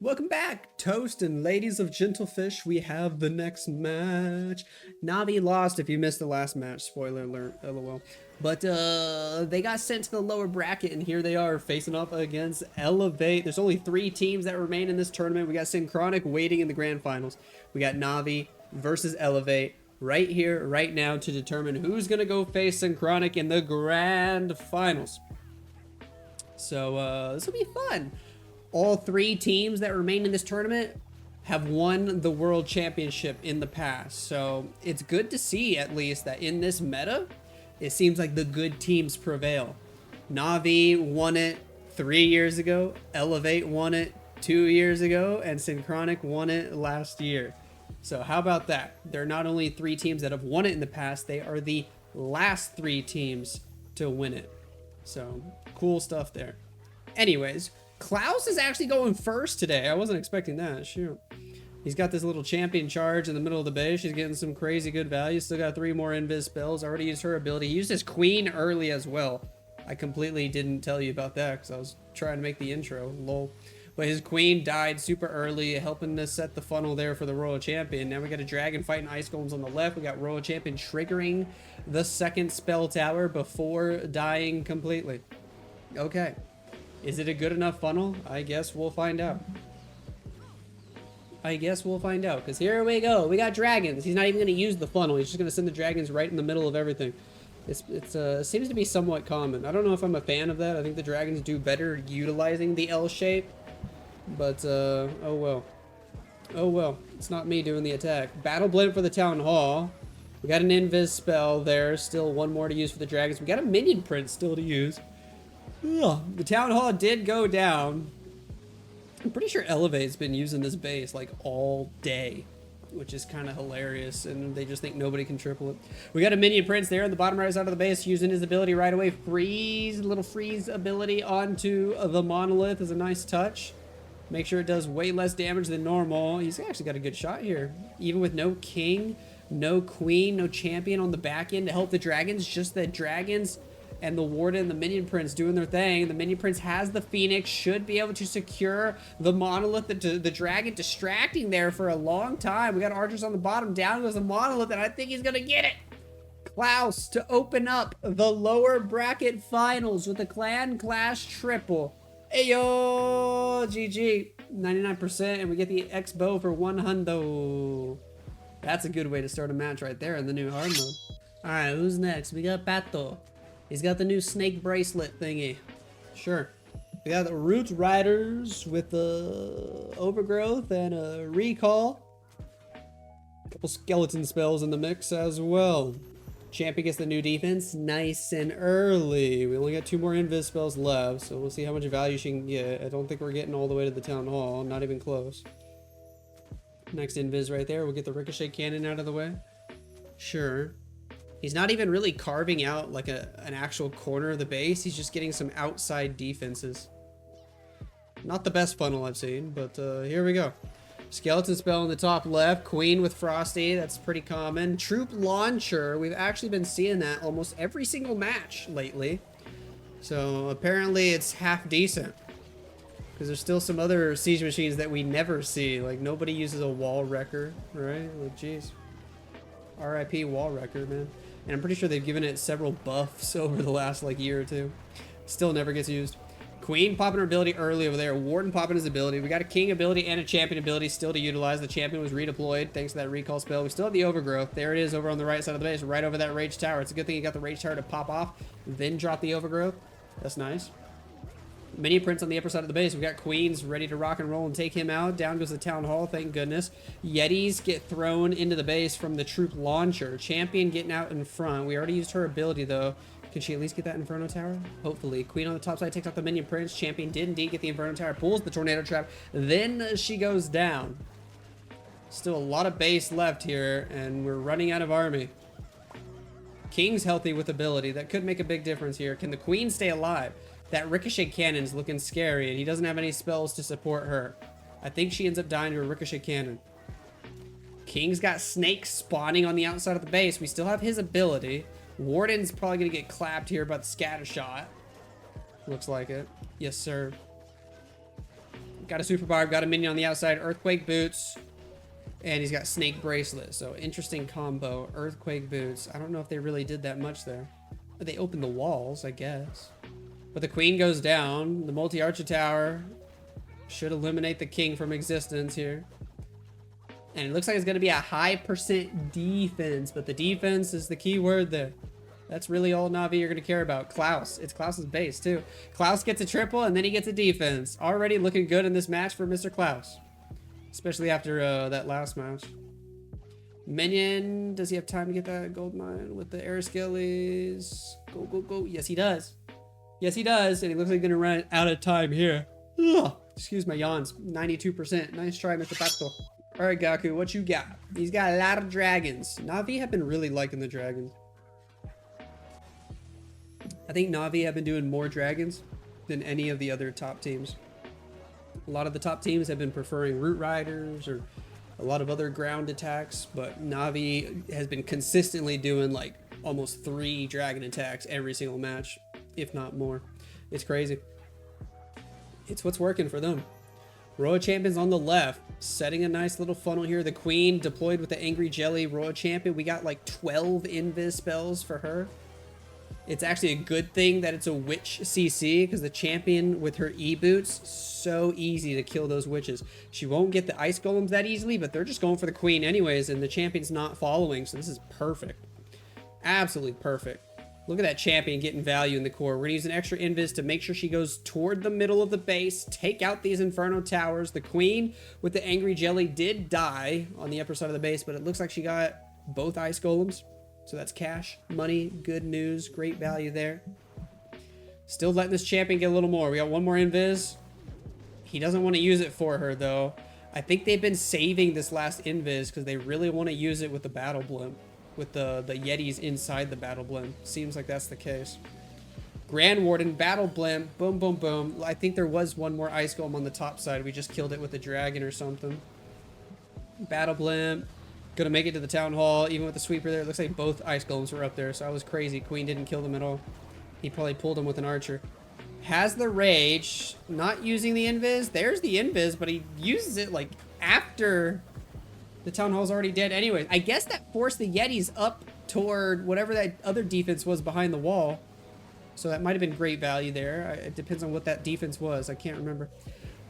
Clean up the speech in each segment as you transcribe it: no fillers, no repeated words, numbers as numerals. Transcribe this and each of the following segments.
Welcome back, Toast and ladies of Gentlefish. We have the next match. Navi lost if you missed the last match. Spoiler alert, lol. But they got sent to the lower bracket, and here they are facing off against Elevate. There's only 3 teams that remain in this tournament. We got Synchronic waiting in the grand finals. We got Navi versus Elevate right here, right now, to determine who's going to go face Synchronic in the grand finals. So this will be fun. All 3 teams that remain in this tournament have won the World Championship in the past. So it's good to see, at least, that in this meta, it seems like the good teams prevail. Navi won it 3 years ago, Elevate won it 2 years ago, and Synchronic won it last year. So how about that? They're not only 3 teams that have won it in the past, they are the last 3 teams to win it. So cool stuff there. Anyways, Klaus is actually going first today. I wasn't expecting that. Shoot. He's got this little champion charge in the middle of the base. She's getting some crazy good value. Still got 3 more invis spells. Already used her ability. He used his queen early as well. I completely didn't tell you about that because I was trying to make the intro. Lol. But his queen died super early, helping to set the funnel there for the Royal Champion. Now we got a dragon fighting ice golems on the left. We got Royal Champion triggering the 2nd spell tower before dying completely. Okay. Is it a good enough funnel? I guess we'll find out. Because here we go. We got dragons. He's not even going to use the funnel. He's just going to send the dragons right in the middle of everything. It seems to be somewhat common. I don't know if I'm a fan of that. I think the dragons do better utilizing the L shape. But, oh well. Oh well. It's not me doing the attack. Battle Blend for the Town Hall. We got an invis spell there. Still 1 more to use for the dragons. We got a minion print still to use. Ugh. The Town Hall did go down. I'm pretty sure Elevate's been using this base like all day, which is kind of hilarious, and they just think nobody can triple it. We got a minion prince there on the bottom right side of the base using his ability right away. Freeze, little freeze ability onto the monolith is a nice touch. Make sure it does way less damage than normal. He's actually got a good shot here. Even with no king, no queen, no champion on the back end to help the dragons, just the dragons and the warden, the minion prince doing their thing. The minion prince has the phoenix, should be able to secure the monolith, the dragon distracting there for a long time. We got archers on the bottom, down goes the monolith, and I think he's gonna get it. Klaus to open up the lower bracket finals with a clan clash triple. Ayo, GG, 99%, and we get the X bow for 100. That's a good way to start a match right there in the new hard mode. All right, who's next? We got Pato. He's got the new snake bracelet thingy. Sure. We got the Roots Riders with the Overgrowth and a Recall. A couple skeleton spells in the mix as well. Champion gets the new defense nice and early. We only got 2 more invis spells left, so we'll see how much value she can get. I don't think we're getting all the way to the Town Hall. Not even close. Next invis right there. We'll get the Ricochet Cannon out of the way. Sure. He's not even really carving out like an actual corner of the base. He's just getting some outside defenses. Not the best funnel I've seen, but here we go. Skeleton spell in the top left. Queen with Frosty. That's pretty common. Troop Launcher. We've actually been seeing that almost every single match lately. So apparently it's half decent. Because there's still some other siege machines that we never see. Like nobody uses a wall wrecker, right? Like jeez. RIP wall wrecker, man. And I'm pretty sure they've given it several buffs over the last like year or 2. Still never gets used. Queen popping her ability early over there. Warden popping his ability. We got a king ability and a champion ability still to utilize. The champion was redeployed thanks to that recall spell. We still have the overgrowth. There it is over on the right side of the base, right over that rage tower. It's a good thing you got the rage tower to pop off, then drop the overgrowth. That's nice. Minion prince on the upper side of the base. We got queens ready to rock and roll and take him out. Down goes the Town Hall, thank goodness. Yetis get thrown into the base from the troop launcher. Champion getting out in front. We already used her ability though. Can she at least get that Inferno Tower? Hopefully. Queen on the top side takes out the minion prince. Champion did indeed get the Inferno Tower. Pulls the tornado trap. Then she goes down. Still a lot of base left here, and we're running out of army. King's healthy with ability. That could make a big difference here. Can the queen stay alive? That Ricochet Cannon's looking scary, and he doesn't have any spells to support her. I think she ends up dying to a Ricochet Cannon. King's got snakes spawning on the outside of the base. We still have his ability. Warden's probably going to get clapped here by the scatter shot. Looks like it. Yes, sir. Got a super barb, got a minion on the outside, earthquake boots, and he's got snake bracelet. So interesting combo. Earthquake boots. I don't know if they really did that much there. They opened the walls, I guess. But the queen goes down. The multi-archer tower should eliminate the king from existence here. And it looks like it's going to be a high % defense, but the defense is the key word there. That's really all Navi you're going to care about. Klaus. It's Klaus's base, too. Klaus gets a triple, and then he gets a defense. Already looking good in this match for Mr. Klaus. Especially after that last match. Minion, does he have time to get that gold mine with the air skillies? Go, go, go. Yes, he does. Yes, he does. And he looks like he's going to run out of time here. Ugh. Excuse my yawns. 92%. Nice try, Mr. Pato. All right, Gaku, what you got? He's got a lot of dragons. Navi have been really liking the dragons. I think Navi have been doing more dragons than any of the other top teams. A lot of the top teams have been preferring root riders or a lot of other ground attacks, but Navi has been consistently doing like almost 3 dragon attacks every single match, if not more. It's crazy. It's what's working for them. Royal Champion's on the left, setting a nice little funnel here. The Queen deployed with the Angry Jelly. Royal Champion, we got like 12 invis spells for her. It's actually a good thing that it's a witch CC, because the champion with her E-boots, so easy to kill those witches. She won't get the ice golems that easily, but they're just going for the queen anyways, and the champion's not following, so this is perfect. Absolutely perfect. Look at that champion getting value in the core. We're gonna use an extra invis to make sure she goes toward the middle of the base, take out these Inferno towers. The queen with the Angry Jelly did die on the upper side of the base, but it looks like she got both ice golems. So that's cash, money, good news, great value there. Still letting this champion get a little more. We got one more invis. He doesn't want to use it for her, though. I think they've been saving this last invis because they really want to use it with the battle blimp. With the Yetis inside the battle blimp. Seems like that's the case. Grand Warden, battle blimp, boom, boom, boom. I think there was one more ice golem on the top side. We just killed it with a dragon or something. Battle blimp. Gonna make it to the town hall, even with the sweeper there. It looks like both ice golems were up there, so I was crazy. Queen didn't kill them at all. He probably pulled them with an archer. Has the rage, not using the invis. There's the invis, but he uses it like after the town hall's already dead anyways. I guess that forced the Yetis up toward whatever that other defense was behind the wall. So that might have been great value there. It depends on what that defense was. I can't remember.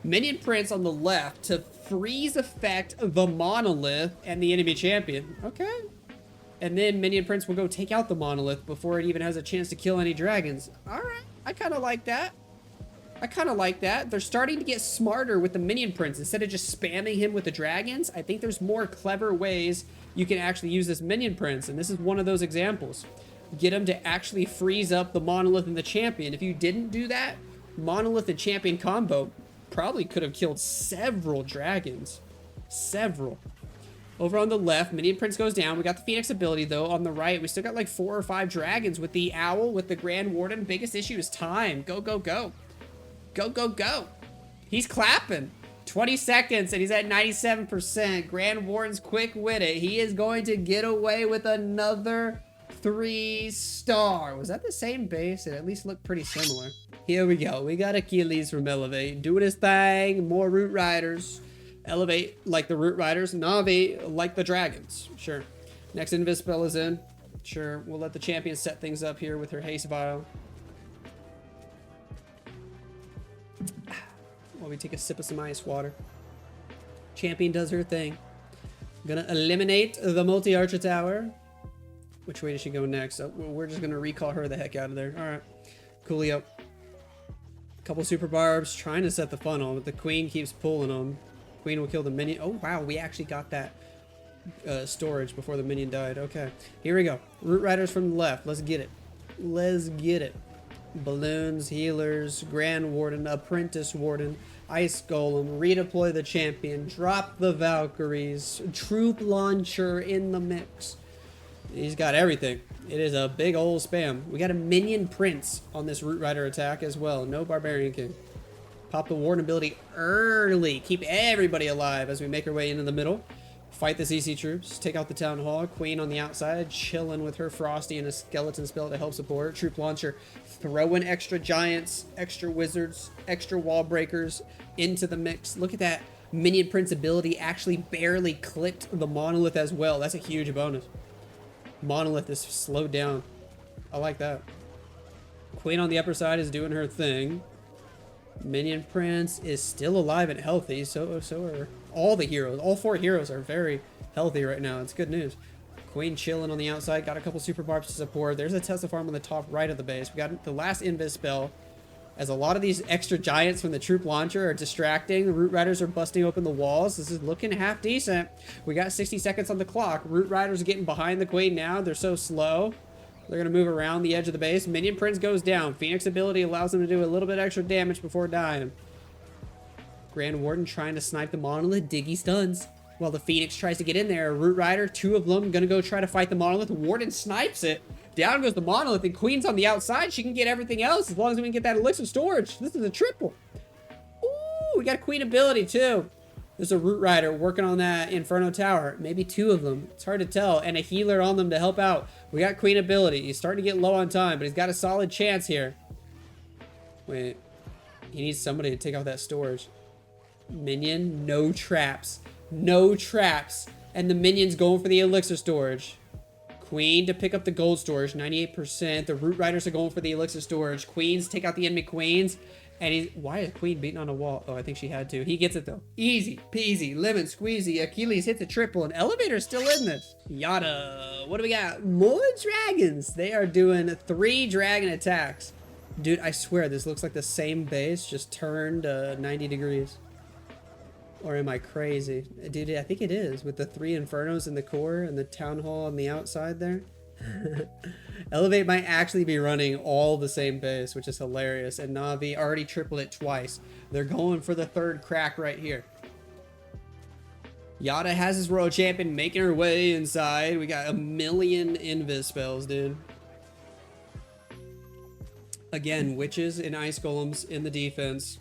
Minion Prince on the left to freeze effect the monolith and the enemy champion. Okay. And then Minion Prince will go take out the monolith before it even has a chance to kill any dragons. All right. I kind of like that. I kind of like that. They're starting to get smarter with the Minion Prince. Instead of just spamming him with the dragons, I think there's more clever ways you can actually use this Minion Prince. And this is one of those examples. Get him to actually freeze up the monolith and the champion. If you didn't do that, monolith and champion combo probably could have killed several dragons. Several. Over on the left, Minion Prince goes down. We got the Phoenix ability, though. On the right, we still got like 4 or 5 dragons with the Owl, with the Grand Warden. Biggest issue is time. Go, go, go. Go, go, go. He's clapping. 20 seconds, and he's at 97%. Grand Warden's quick with it. He is going to get away with another 3-star. Was that the same base? It at least looked pretty similar. Here we go. We got Achilles from Elevate doing his thing. More Root Riders. Elevate like the Root Riders. Navi like the Dragons. Sure. Next Invis spell is in. Sure. We'll let the champion set things up here with her Haste Vial. While we take a sip of some ice water. Champion does her thing. Gonna eliminate the multi-archer tower. Which way does she go next? Oh, we're just gonna recall her the heck out of there. All right. Coolio. Couple super barbs trying to set the funnel, but the queen keeps pulling them. Queen will kill the minion. Oh, wow. We actually got that storage before the minion died. Okay. Here we go. Root Riders from the left. Let's get it. Let's get it. Balloons, healers, Grand Warden, Apprentice Warden, Ice Golem, redeploy the champion, drop the Valkyries, Troop Launcher in the mix. He's got everything. It is a big old spam. We got a Minion Prince on this Root Rider attack as well. No Barbarian King. Pop the Warden ability early. Keep everybody alive as we make our way into the middle. Fight the CC troops. Take out the town hall. Queen on the outside, chilling with her Frosty and a skeleton spell to help support. Troop launcher, throw in extra giants, extra wizards, extra wall breakers into the mix. Look at that. Minion Prince ability actually barely clipped the monolith as well. That's a huge bonus. Monolith is slowed down. I like that. Queen on the upper side is doing her thing. Minion Prince is still alive and healthy. So are all the heroes. All 4 heroes are very healthy right now. It's good news. Queen chilling on the outside. Got a couple super barbs to support. There's a Tesla farm on the top right of the base. We got the last invis spell. As a lot of these extra giants from the troop launcher are distracting. The Root Riders are busting open the walls. This is looking half decent. We got 60 seconds on the clock. Root Riders are getting behind the Queen now. They're so slow. They're going to move around the edge of the base. Minion Prince goes down. Phoenix ability allows them to do a little bit extra damage before dying. Grand Warden trying to snipe the monolith. Diggy stuns. While the Phoenix tries to get in there. Root Rider, 2 of them, going to go try to fight the monolith. Warden snipes it. Down goes the monolith, and Queen's on the outside. She can get everything else as long as we can get that elixir storage. This is a triple. Ooh, we got Queen ability, too. There's a Root Rider working on that Inferno Tower. Maybe 2 of them. It's hard to tell. And a healer on them to help out. We got Queen ability. He's starting to get low on time, but he's got a solid chance here. Wait. He needs somebody to take out that storage. Minion, no traps. No traps. And the minion's going for the elixir storage. Queen to pick up the gold storage, 98%. The Root Riders are going for the elixir storage. Queens take out the enemy Queens. And he's... Why is Queen beating on a wall? Oh, I think she had to. He gets it, though. Easy peasy, lemon squeezy. Achilles hits a triple, and Elevator's still in this. Yada. What do we got? More dragons. They are doing 3 dragon attacks. Dude, I swear, this looks like the same base, just turned 90 degrees. Or am I crazy? Dude, I think it is, with the 3 Infernos in the core and the Town Hall on the outside there. Elevate might actually be running all the same base, which is hilarious. And Navi already tripled it twice. They're going for the 3rd crack right here. Yada has his Royal Champion making her way inside. We got 1 million invis spells, dude. Again, witches and ice golems in the defense.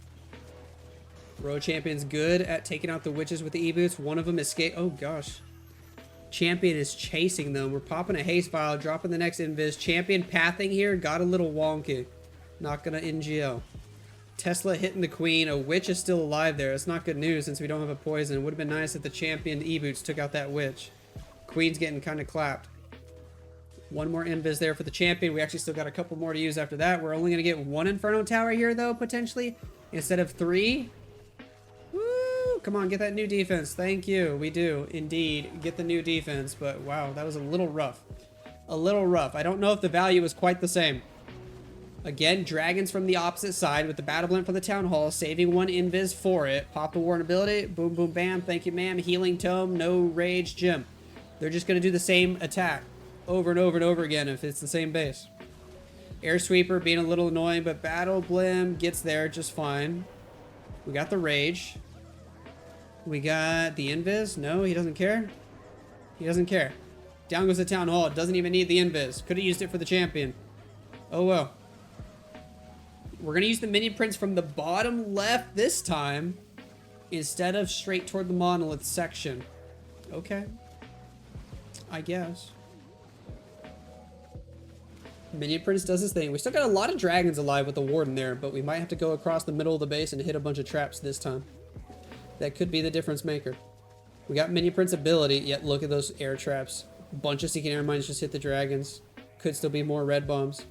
Royal Champion's good at taking out the witches with the E-boots. One of them escaped. Oh, gosh. Champion is chasing them. We're popping a haste vial, dropping the next invis. Champion pathing here got a little wonky. Not gonna NGO. Tesla hitting the Queen. A witch is still alive there. It's not good news since we don't have a poison. It would have been nice if the champion E-boots took out that witch. Queen's getting kind of clapped. 1 more invis there for the champion. We actually still got a couple more to use after that. We're only gonna get 1 Inferno Tower here though, potentially, instead of 3. Come on, get that new defense. Thank you. We do indeed get the new defense, but wow, that was a little rough. A little rough. I don't know if the value was quite the same. Again, dragons from the opposite side with the battle blend for the town hall, saving 1 invis for it. Pop the warden ability. Boom, boom, bam. Thank you, ma'am. Healing tome. No rage gem. They're just going to do the same attack over and over and over again if it's the same base. Air sweeper being a little annoying, but battle blend gets there just fine. We got the rage. We got the invis. No, he doesn't care. He doesn't care. Down goes the town hall. Doesn't even need the invis. Could have used it for the champion. Oh well. We're gonna use the minion prince from the bottom left this time instead of straight toward the monolith section. Okay. I guess. Minion prince does his thing. We still got a lot of dragons alive with the warden there, but we might have to go across the middle of the base and hit a bunch of traps this time. That could be the difference maker. We got Minion Prince ability, yet look at those air traps. A bunch of Seeking Air Mines just hit the dragons. Could still be more red bombs.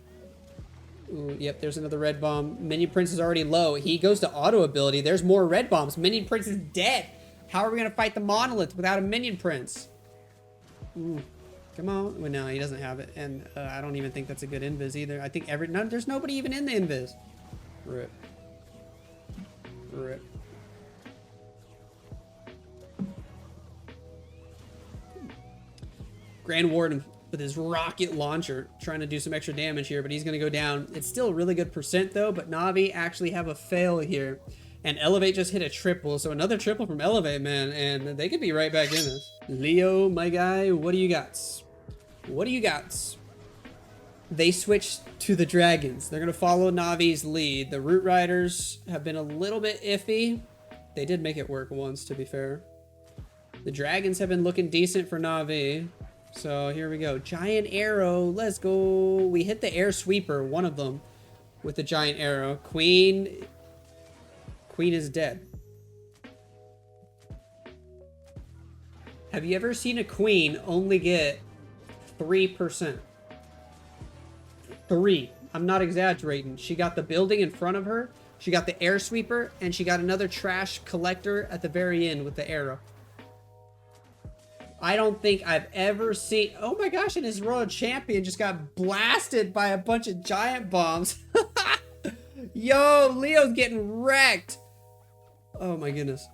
Ooh, yep, there's another red bomb. Minion Prince is already low. He goes to auto ability. There's more red bombs. Minion Prince is dead. How are we going to fight the monolith without a Minion Prince? Ooh, come on. Well, no, he doesn't have it. And I don't even think that's a good invis either. I think there's nobody even in the invis. Rip. Rip. Grand Warden with his rocket launcher trying to do some extra damage here, but he's going to go down. It's still a really good percent though, but Navi actually have a fail here. And Elevate just hit a triple, so another triple from Elevate, man, and they could be right back in this. Leo, my guy, what do you got? What do you got? They switched to the dragons. They're going to follow Navi's lead. The Root Riders have been a little bit iffy. They did make it work once, to be fair. The dragons have been looking decent for Na'vi. So here we go. Giant arrow. Let's go. We hit the air sweeper, one of them, with the giant arrow. Queen is dead. Have you ever seen a queen only get 3%? 3. I'm not exaggerating. She got the building in front of her, she got the air sweeper, and she got another trash collector at the very end with the arrow. I don't think I've ever seen... Oh my gosh, and his royal champion just got blasted by a bunch of giant bombs. Yo, Leo's getting wrecked. Oh my goodness.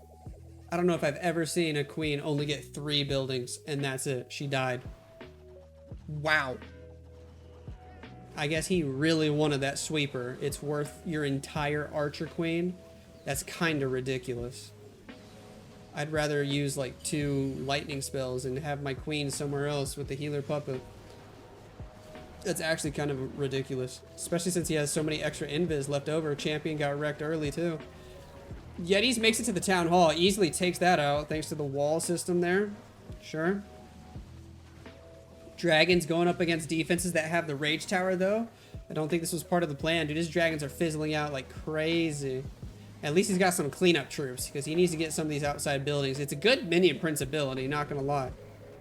I don't know if I've ever seen a queen only get 3 buildings, and that's it. She died. Wow. I guess he really wanted that sweeper. It's worth your entire archer queen. That's kind of ridiculous. I'd rather use like 2 lightning spells and have my queen somewhere else with the healer puppet. That's actually kind of ridiculous. Especially since he has so many extra invis left over. Champion got wrecked early too. Yetis makes it to the town hall. Easily takes that out thanks to the wall system there. Sure. Dragons going up against defenses that have the rage tower though. I don't think this was part of the plan. Dude, his dragons are fizzling out like crazy. At least he's got some cleanup troops because he needs to get some of these outside buildings. It's a good minion prince ability, not gonna lie.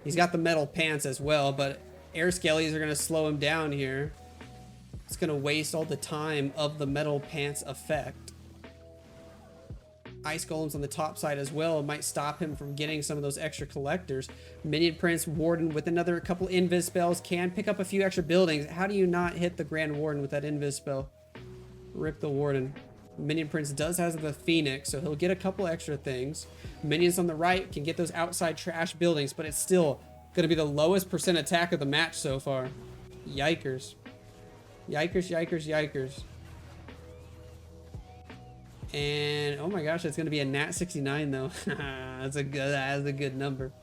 He's got the metal pants as well, but air skellies are gonna slow him down here. It's gonna waste all the time of the metal pants effect. Ice golems on the top side as well might stop him from getting some of those extra collectors. Minion prince warden with another couple invis spells can pick up a few extra buildings. How do you not hit the grand warden with that invis spell? Rip the warden. Minion prince does have the phoenix, so he'll get a couple extra things. Minions on the right can get those outside trash buildings, but it's still gonna be the lowest percent attack of the match so far. Yikers. Yikers, yikers, yikers. And oh my gosh, it's gonna be a nat 69 though. That's a good number.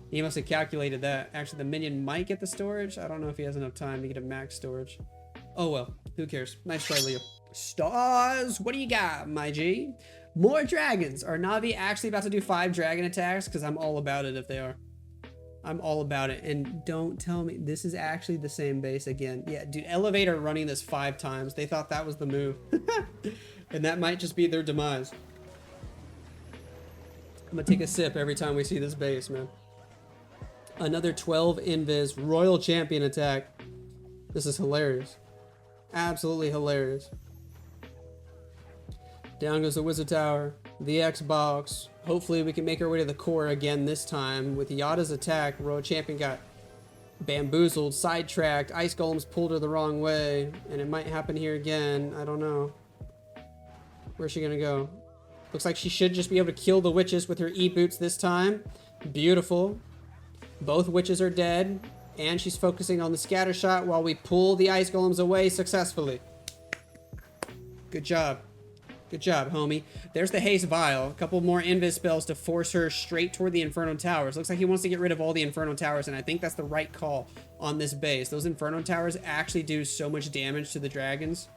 He must have calculated that. Actually, the minion might get the storage. I don't know if he has enough time to get a max storage. Oh well, who cares? Nice try, Leo. Stars, what do you got, my G? More dragons. Are Navi actually about to do 5 dragon attacks? Because I'm all about it if they are. I'm all about it. And don't tell me this is actually the same base again. Yeah, dude, Elevator running this 5 times. They thought that was the move. And that might just be their demise. I'm gonna take a sip every time we see this base, man. Another 12 invis royal champion attack. This is hilarious. Absolutely hilarious. Down goes the wizard tower, the Xbox. Hopefully we can make our way to the core again this time. With Yada's attack, royal champion got bamboozled, sidetracked, ice golems pulled her the wrong way, and it might happen here again. I don't know. Where's she gonna go? Looks like she should just be able to kill the witches with her E-boots this time. Beautiful. Both witches are dead, and she's focusing on the scatter shot while we pull the ice golems away successfully. Good job. Good job, homie. There's the haste vial. A couple more invis spells to force her straight toward the Inferno Towers. Looks like he wants to get rid of all the Inferno Towers, and I think that's the right call on this base. Those Inferno Towers actually do so much damage to the dragons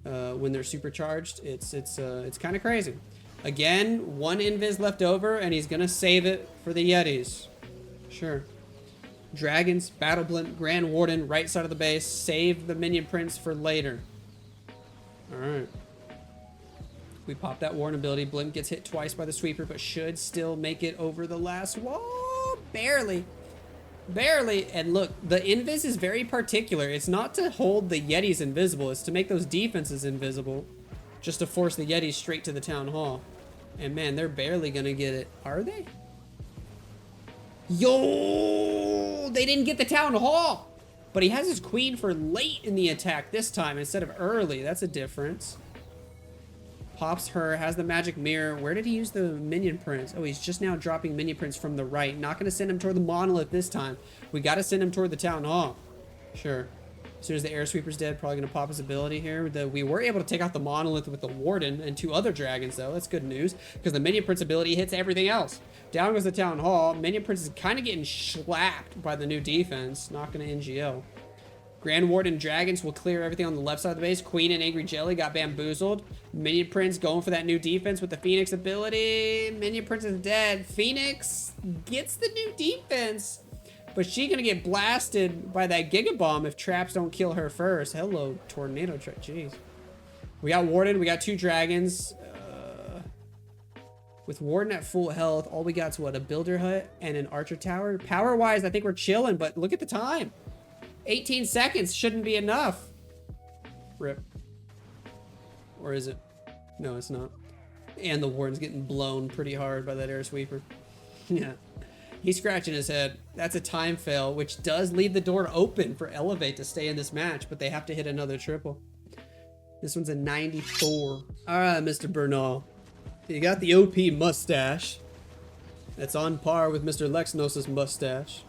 when they're supercharged. It's kind of crazy. Again, 1 invis left over, and he's gonna save it for the Yetis. Sure. Dragons, Battle Blimp, Grand Warden, right side of the base. Save the Minion Prince for later. Alright. We pop that Warden ability. Blimp gets hit twice by the sweeper, but should still make it over the last wall. Barely. Barely. And look, the invis is very particular. It's not to hold the Yetis invisible. It's to make those defenses invisible. Just to force the Yetis straight to the town hall. And man, they're barely gonna get it. Are they? Yo! They didn't get the town hall! But he has his queen for late in the attack this time instead of early. That's a difference. Pops her, has the magic mirror. Where did he use the minion prince? Oh, he's just now dropping minion prince from the right. Not gonna send him toward the monolith this time. We gotta send him toward the town hall. Sure. As soon as the air sweeper's dead, probably gonna pop his ability here. We were able to take out the monolith with the warden and 2 other dragons though. That's good news because the minion prince ability hits everything else. Down goes the town hall. Minion prince is kind of getting slapped by the new defense. Not gonna NGL. Grand Warden Dragons will clear everything on the left side of the base. Queen and Angry Jelly got bamboozled. Minion Prince going for that new defense with the Phoenix ability. Minion Prince is dead. Phoenix gets the new defense, but she's gonna get blasted by that Giga Bomb if traps don't kill her first. Hello, Tornado Trap. Jeez. We got Warden. We got 2 dragons. With Warden at full health, all we got's what? A Builder Hut and an Archer Tower. Power-wise, I think we're chilling, but look at the time. 18 seconds shouldn't be enough. Rip. Or is it? No, it's not. And the Warden's getting blown pretty hard by that air sweeper. Yeah. He's scratching his head. That's a time fail, which does leave the door open for Elevate to stay in this match, but they have to hit another triple. This one's a 94. All right, Mr. Bernaul. You got the OP mustache. That's on par with Mr. Lexnos' mustache.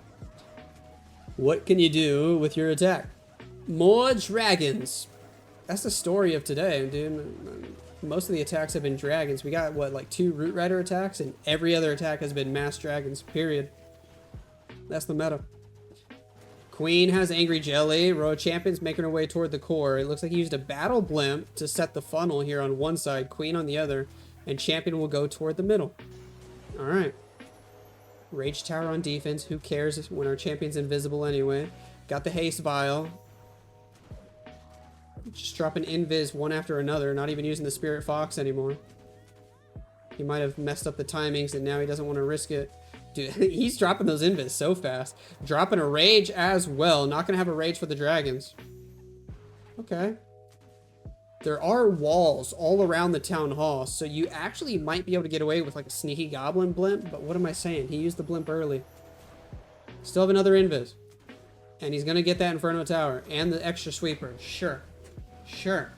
What can you do with your attack? More dragons. That's the story of today, dude. Most of the attacks have been dragons. We got, what, like 2 Root Rider attacks, and every other attack has been mass dragons, period. That's the meta. Queen has Angry Jelly. Row of Champions making her way toward the core. It looks like he used a Battle Blimp to set the funnel here on one side, Queen on the other, and Champion will go toward the middle. Alright. Rage Tower on defense. Who cares when our Champion's invisible anyway? Got the Haste Vial. Just dropping Invis one after another, not even using the Spirit Fox anymore. He might have messed up the timings and now he doesn't want to risk it. Dude, he's dropping those Invis so fast. Dropping a Rage as well. Not going to have a Rage for the Dragons. Okay. There are walls all around the Town Hall, so you actually might be able to get away with like a sneaky Goblin Blimp, but what am I saying? He used the Blimp early. Still have another Invis. And he's going to get that Inferno Tower and the extra Sweeper. Sure. Sure.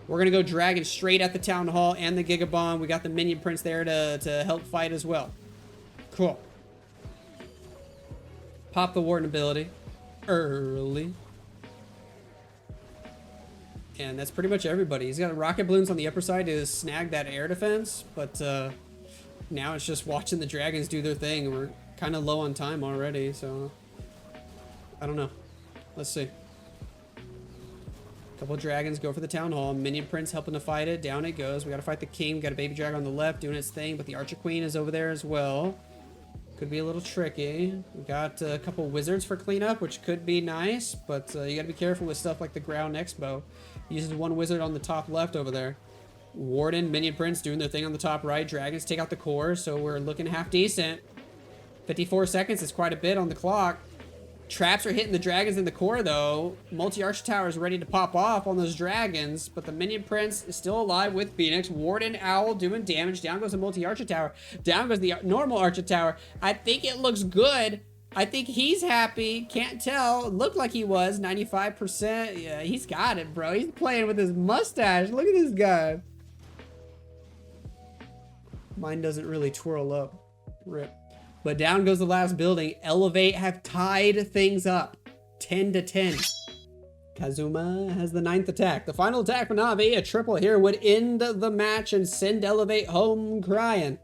We're going to go Dragon straight at the Town Hall and the Giga Bomb. We got the Minion Prince there to help fight as well. Cool. Pop the Warden ability. Early. And that's pretty much everybody. He's got rocket balloons on the upper side to snag that air defense, but now it's just watching the dragons do their thing, and we're kind of low on time already, so I don't know. Let's see. Couple of dragons go for the Town Hall. Minion Prince helping to fight it. Down it goes. We got to fight the king. We got a baby dragon on the left doing its thing, but the Archer Queen is over there as well. Could be a little tricky. We got a couple wizards for cleanup, which could be nice, but you got to be careful with stuff like the Ground Expo. Uses one wizard on the top left over there. Warden, Minion Prince doing their thing on the top right. Dragons take out the core, so we're looking half decent. 54 seconds is quite a bit on the clock. Traps are hitting the dragons in the core, though. Multi-Archer Tower is ready to pop off on those dragons, but the Minion Prince is still alive with Phoenix. Warden, Owl doing damage. Down goes the Multi-Archer Tower. Down goes the normal Archer Tower. I think it looks good. I think he's happy. Can't tell. Looked like he was. 95%. Yeah, he's got it, bro. He's playing with his mustache. Look at this guy. Mine doesn't really twirl up. Rip. But down goes the last building. Elevate have tied things up. 10-10. Kazuma has the 9th attack. The final attack for Navi, a triple here, would end the match and send Elevate home crying.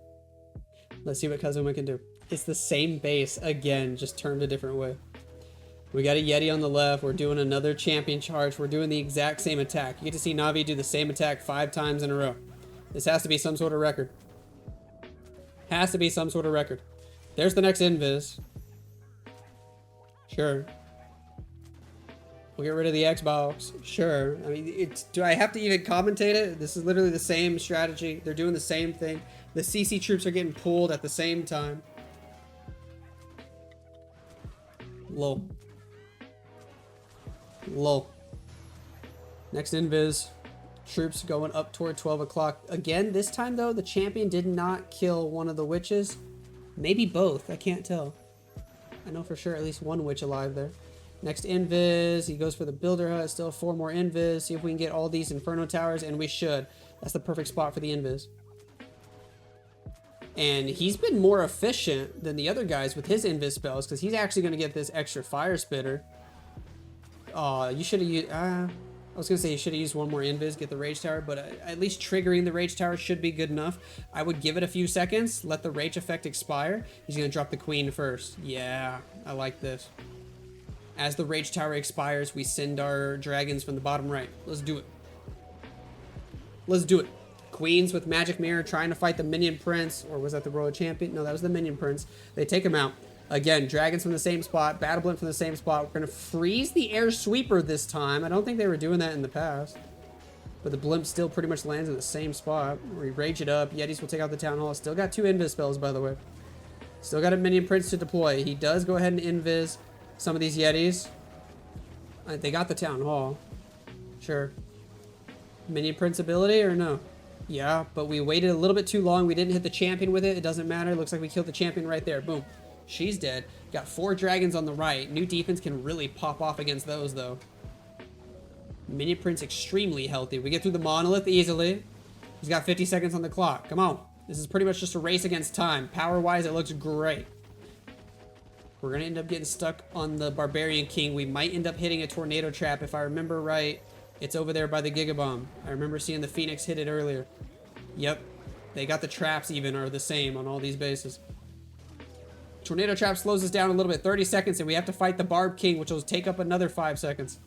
Let's see what Kazuma can do. It's the same base again, just turned a different way. We got a Yeti on the left. We're doing another champion charge. We're doing the exact same attack. You get to see Navi do the same attack 5 times in a row. This has to be some sort of record. Has to be some sort of record. There's the next invis. Sure. We'll get rid of the Xbox. Sure. I mean, do I have to even commentate it? This is literally the same strategy. They're doing the same thing. The CC troops are getting pulled at the same time. Low. Low. Next invis. Troops going up toward 12 o'clock. Again, this time though, the champion did not kill one of the witches. Maybe both. I can't tell. I know for sure at least one witch alive there. Next invis. He goes for the builder hut. Still 4 more invis. See if we can get all these inferno towers, and we should. That's the perfect spot for the invis. And he's been more efficient than the other guys with his invis spells, because he's actually going to get this extra fire spitter. Oh, you should have used... I was going to say you should have used one more invis, get the rage tower, but at least triggering the rage tower should be good enough. I would give it a few seconds, let the rage effect expire. He's going to drop the queen first. Yeah, I like this. As the Rage Tower expires, we send our dragons from the bottom right. Let's do it. Let's do it. Queens with Magic Mirror trying to fight the Minion Prince. Or was that the Royal Champion? No, that was the Minion Prince. They take him out. Again, dragons from the same spot. Battle Blimp from the same spot. We're going to freeze the Air Sweeper this time. I don't think they were doing that in the past. But the Blimp still pretty much lands in the same spot. We rage it up. Yetis will take out the Town Hall. Still got 2 Invis spells, by the way. Still got a Minion Prince to deploy. He does go ahead and Invis some of these Yetis. They got the Town Hall. Sure. Minion Prince ability or no? Yeah, but we waited a little bit too long. We didn't hit the champion with it. It doesn't matter. Looks like we killed the champion right there. Boom. She's dead. Got 4 dragons on the right. New defense can really pop off against those, though. Minion Prince extremely healthy. We get through the monolith easily. He's got 50 seconds on the clock. Come on. This is pretty much just a race against time. Power-wise, it looks great. We're going to end up getting stuck on the Barbarian King. We might end up hitting a tornado trap. If I remember right, it's over there by the Gigabomb. I remember seeing the Phoenix hit it earlier. Yep. They got the traps even are the same on all these bases. Tornado trap slows us down a little bit. 30 seconds, and we have to fight the Barb King, which will take up another 5 seconds.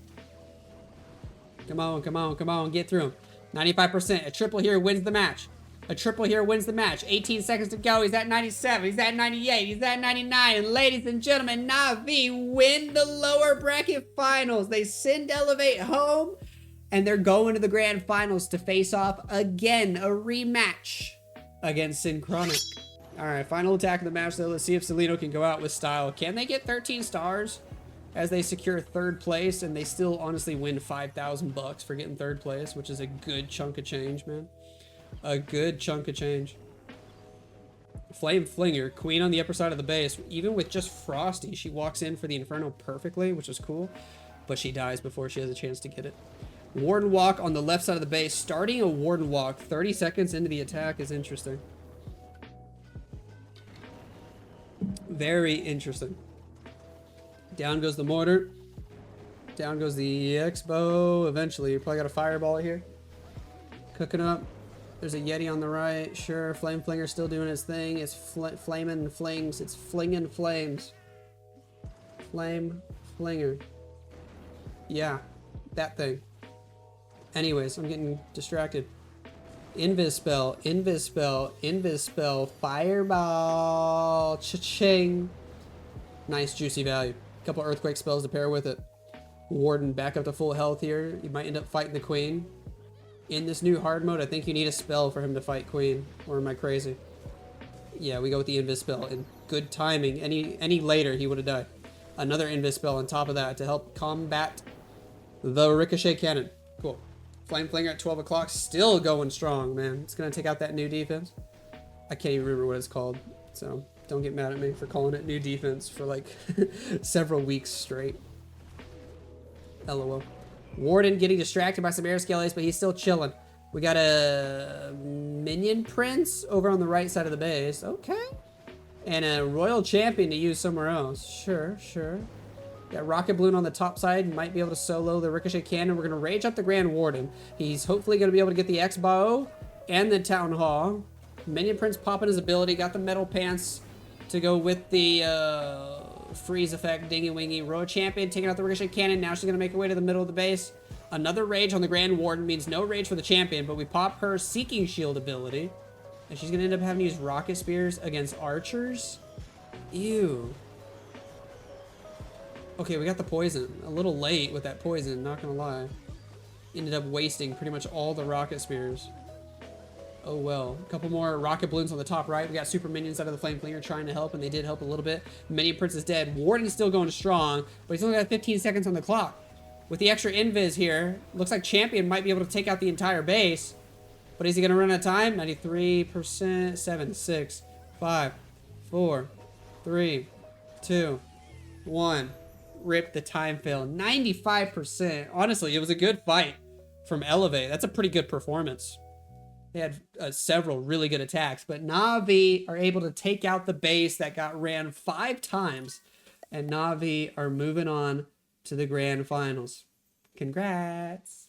Come on, come on, come on. Get through him. 95%. A triple here wins the match. A triple here wins the match. 18 seconds to go. He's at 97. He's at 98. He's at 99. And ladies and gentlemen, NAVI win the lower bracket finals. They send Elevate home, and they're going to the grand finals to face off again. A rematch against Synchronic. All right, final attack of the match, though. Let's see if Celino can go out with style. Can they get 13 stars as they secure 3rd place, and they still honestly win 5,000 bucks for getting 3rd place, which is a good chunk of change, man. A good chunk of change. Flame Flinger, queen on the upper side of the base. Even with just Frosty, she walks in for the Inferno perfectly, which is cool, but she dies before she has a chance to get it. Warden Walk on the left side of the base. Starting a Warden Walk 30 seconds into the attack is interesting. Very interesting. Down goes the mortar. Down goes the Expo. Eventually, you probably got a fireball here. Cooking up. There's a Yeti on the right. Sure, Flame Flinger still doing his thing. It's flaming flings. It's flinging flames. Flame Flinger. Yeah, that thing. Anyways, I'm getting distracted. Invis spell, Invis spell, Invis spell, Fireball, cha-ching. Nice juicy value. A couple Earthquake spells to pair with it. Warden back up to full health here. You might end up fighting the Queen. In this new hard mode, I think you need a spell for him to fight Queen. Or am I crazy? Yeah, we go with the Invis spell. And good timing. Any later, he would have died. Another Invis spell on top of that to help combat the Ricochet Cannon. Cool. Flame Flinger at 12 o'clock, still going strong, man. It's going to take out that new defense. I can't even remember what it's called, so don't get mad at me for calling it new defense for like several weeks straight. LOL. Warden getting distracted by some air skellies, but he's still chilling. We got a Minion Prince over on the right side of the base. Okay. And a Royal Champion to use somewhere else. Sure, sure. Got Rocket Balloon on the top side. Might be able to solo the Ricochet Cannon. We're going to rage up the Grand Warden. He's hopefully going to be able to get the X-Bow and the Town Hall. Minion Prince popping his ability. Got the Metal Pants to go with the freeze effect. Dingy Wingy. Royal Champion taking out the Ricochet Cannon. Now she's going to make her way to the middle of the base. Another rage on the Grand Warden means no rage for the champion, but we pop her Seeking Shield ability. And she's going to end up having to use Rocket Spears against archers. Ew. Okay, we got the poison. A little late with that poison, not gonna lie. Ended up wasting pretty much all the rocket spears. Oh well. A couple more rocket balloons on the top right. We got super minions out of the Flame Flinger trying to help, and they did help a little bit. Minion Prince is dead. Warden's still going strong, but he's only got 15 seconds on the clock. With the extra invis here, looks like Champion might be able to take out the entire base. But is he gonna run out of time? 93%, 7, 6, 5, 4, 3, 2, 1. Rip, the time fail. 95%. Honestly, it was a good fight from Elevate. That's a pretty good performance. They had several really good attacks, but NAVI are able to take out the base that got ran 5 times, and NAVI are moving on to the grand finals. Congrats.